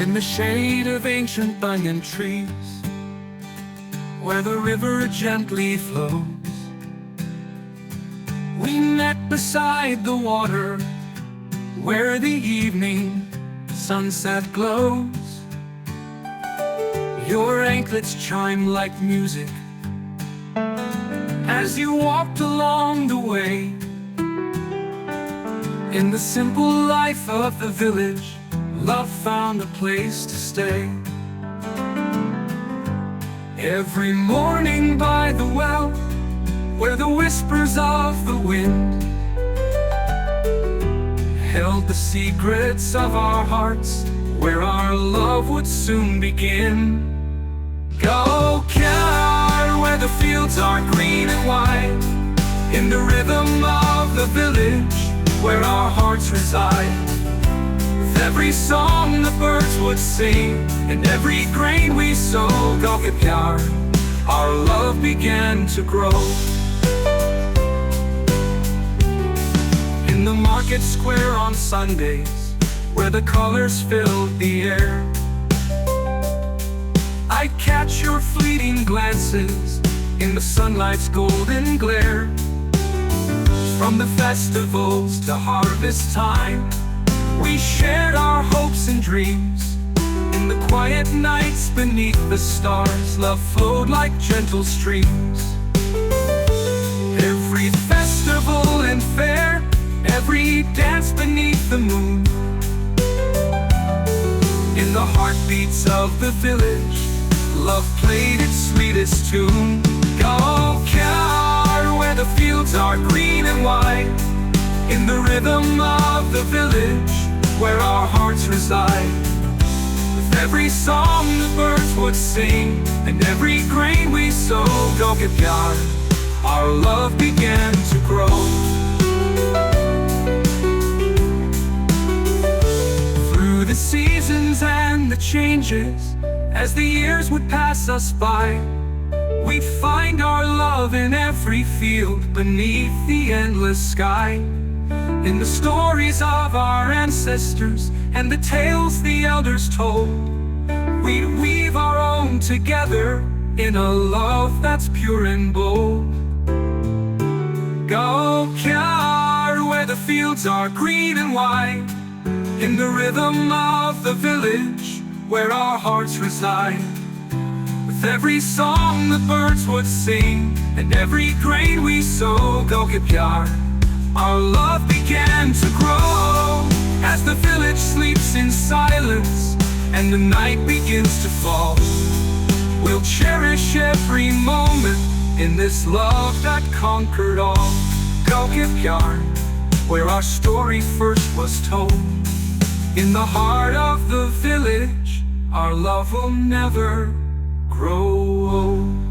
in the shade of ancient banyan trees, where the river gently flows. We met beside the water, where the evening sunset glows. Your anklets chime like music as you walked along the way. In the simple life of the village, love found a place to stay. Every morning by the well, where the whispers of the wind held the secrets of our hearts, where our love would soon begin. Go Kyar, where the fields are green and wide, in the rhythm of the village, where our hearts reside. With every song the birds would sing, and every grain we sow, Go Kyar, our love began to grow. In the market square on Sundays, where the colors filled the air, I'd catch your fleeting glances in the sunlight's golden glare. From the festivals to harvest time, we shared our hopes and dreams. In the quiet nights beneath the stars, love flowed like gentle streams. Every festival and fair, every dance beneath the moon, in the heartbeats of the village, love played its sweetest tune. Go Kyar, where the fields are green and wide, in the rhythm of the village, where our hearts reside. With every song the birds would sing, and every grain we sow, Go Kyar, our love began to grow. Through the seasons and the changes, as the years would pass us by, we'd find our love in every field beneath the endless sky. In the stories of our ancestors and the tales the elders told, we'd weave our own together in a love that's pure and bold. Go Kyar, where the fields are green and wide, in the rhythm of the village, where our hearts reside. With every song the birds would sing, and every grain we sow, Go Kyar, our love began to grow. As the village sleeps in silence and the night begins to fall, we'll cherish every moment in this love that conquered all. Go Kyar, where our story first was told. In the heart of the village, our love will never grow old.